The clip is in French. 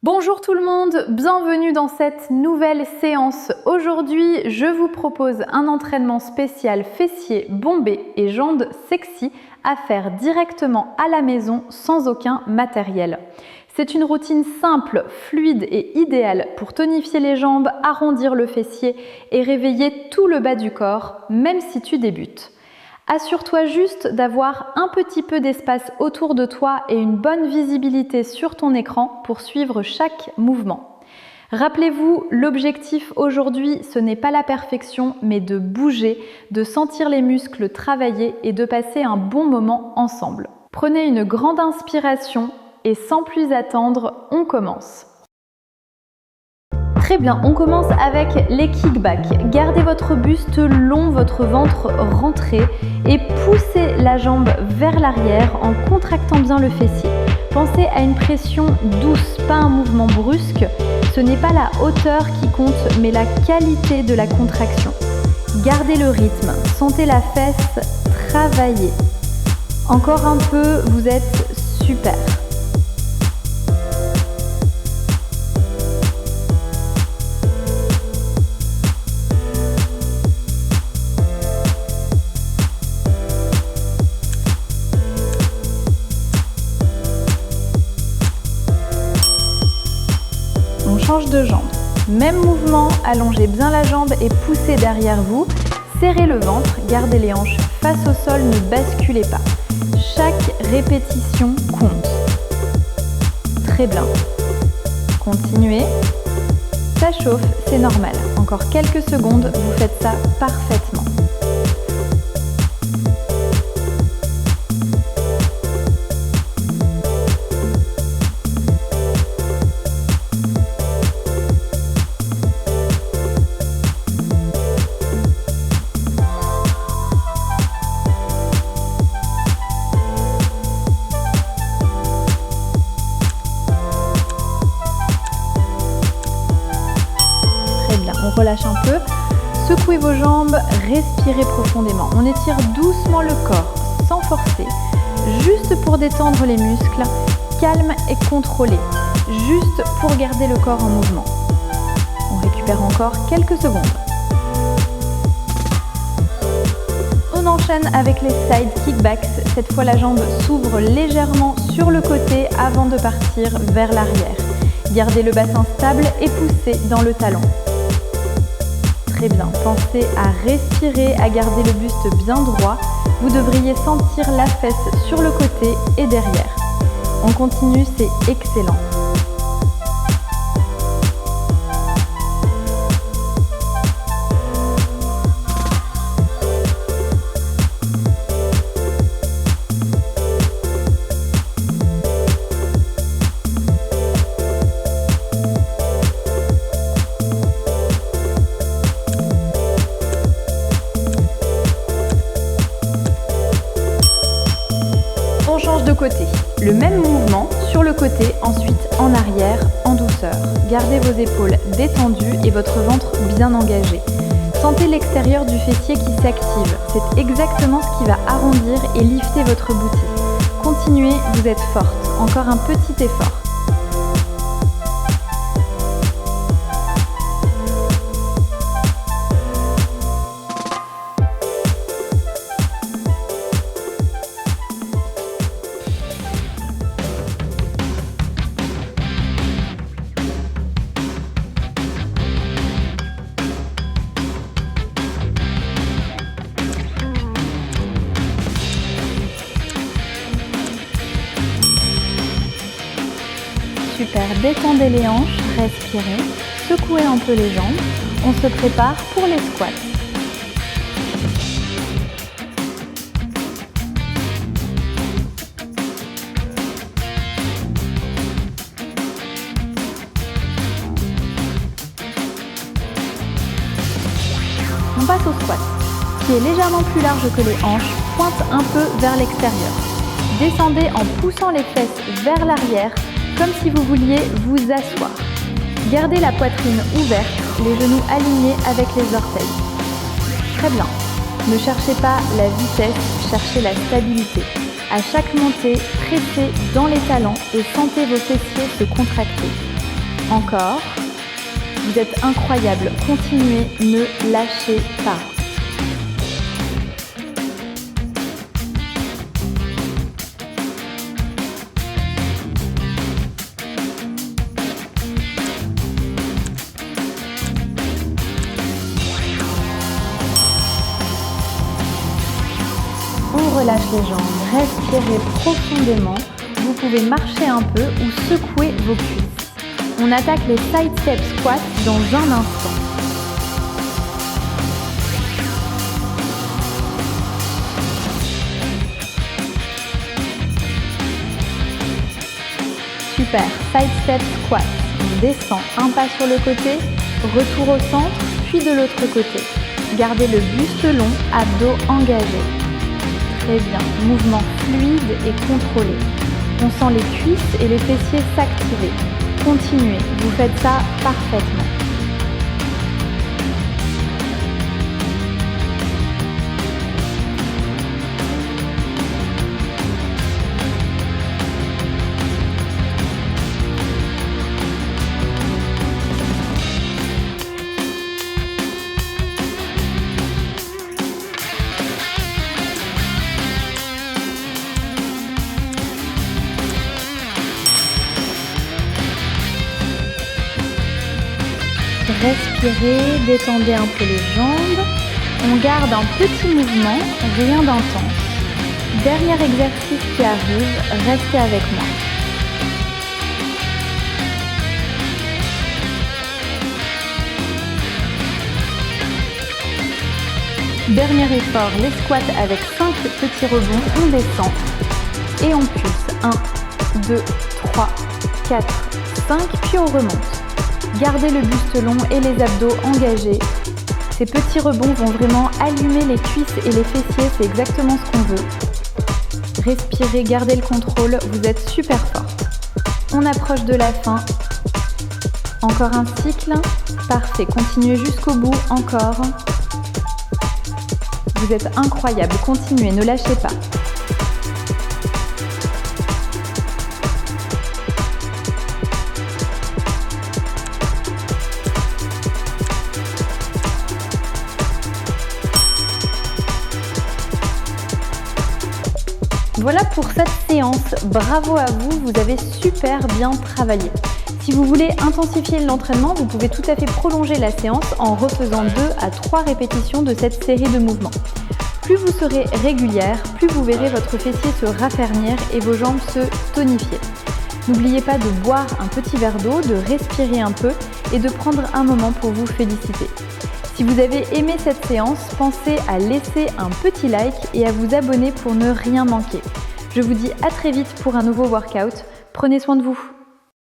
Bonjour tout le monde, bienvenue dans cette nouvelle séance. Aujourd'hui, je vous propose un entraînement spécial fessiers bombés et jambes sexy à faire directement à la maison sans aucun matériel. C'est une routine simple, fluide et idéale pour tonifier les jambes, arrondir le fessier et réveiller tout le bas du corps, même si tu débutes. Assure-toi juste d'avoir un petit peu d'espace autour de toi et une bonne visibilité sur ton écran pour suivre chaque mouvement. Rappelez-vous, l'objectif aujourd'hui, ce n'est pas la perfection, mais de bouger, de sentir les muscles travailler et de passer un bon moment ensemble. Prenez une grande inspiration et sans plus attendre, on commence. Très bien, on commence avec les kickbacks. Gardez votre buste long, votre ventre rentré et poussez la jambe vers l'arrière en contractant bien le fessier. Pensez à une pression douce, pas un mouvement brusque. Ce n'est pas la hauteur qui compte, mais la qualité de la contraction. Gardez le rythme, sentez la fesse travailler. Encore un peu, vous êtes super. Change de jambe. Même mouvement, allongez bien la jambe et poussez derrière vous. Serrez le ventre, gardez les hanches face au sol, ne basculez pas. Chaque répétition compte. Très bien. Continuez. Ça chauffe, c'est normal. Encore quelques secondes, vous faites ça parfaitement. On relâche un peu, secouez vos jambes, respirez profondément. On étire doucement le corps, sans forcer, juste pour détendre les muscles, calme et contrôlé, juste pour garder le corps en mouvement. On récupère encore quelques secondes. On enchaîne avec les side kickbacks. Cette fois, la jambe s'ouvre légèrement sur le côté avant de partir vers l'arrière. Gardez le bassin stable et poussez dans le talon. Très bien, pensez à respirer, à garder le buste bien droit. Vous devriez sentir la fesse sur le côté et derrière. On continue, c'est excellent. On change de côté. Le même mouvement sur le côté, ensuite en arrière, en douceur. Gardez vos épaules détendues et votre ventre bien engagé. Sentez l'extérieur du fessier qui s'active. C'est exactement ce qui va arrondir et lifter votre boutique. Continuez, vous êtes forte. Encore un petit effort. Super, détendez les hanches, respirez, secouez un peu les jambes. On se prépare pour les squats. On passe au squat, qui est légèrement plus large que les hanches, pointe un peu vers l'extérieur. Descendez en poussant les fesses vers l'arrière, comme si vous vouliez vous asseoir. Gardez la poitrine ouverte, les genoux alignés avec les orteils. Très bien. Ne cherchez pas la vitesse, cherchez la stabilité. À chaque montée, pressez dans les talons et sentez vos fessiers se contracter. Encore. Vous êtes incroyable. Continuez, ne lâchez pas. On relâche les jambes, respirez profondément. Vous pouvez marcher un peu ou secouer vos cuisses. On attaque les side step squats dans un instant. Super, side step squat. On descend un pas sur le côté, retour au centre, puis de l'autre côté. Gardez le buste long, abdos engagés. Très bien, mouvement fluide et contrôlé. On sent les cuisses et les fessiers s'activer. Continuez, vous faites ça parfaitement. Respirez, détendez un peu les jambes. On garde un petit mouvement, rien d'intense. Dernier exercice qui arrive, restez avec moi. Dernier effort, les squats avec 5 petits rebonds, on descend et on pulse. 1, 2, 3, 4, 5, puis on remonte. Gardez le buste long et les abdos engagés. Ces petits rebonds vont vraiment allumer les cuisses et les fessiers, c'est exactement ce qu'on veut. Respirez, gardez le contrôle, vous êtes super forte. On approche de la fin. Encore un cycle. Parfait, continuez jusqu'au bout, encore. Vous êtes incroyable, continuez, ne lâchez pas. Voilà pour cette séance, bravo à vous, vous avez super bien travaillé. Si vous voulez intensifier l'entraînement, vous pouvez tout à fait prolonger la séance en refaisant 2 à 3 répétitions de cette série de mouvements. Plus vous serez régulière, plus vous verrez votre fessier se raffermir et vos jambes se tonifier. N'oubliez pas de boire un petit verre d'eau, de respirer un peu et de prendre un moment pour vous féliciter. Si vous avez aimé cette séance, pensez à laisser un petit like et à vous abonner pour ne rien manquer. Je vous dis à très vite pour un nouveau workout. Prenez soin de vous.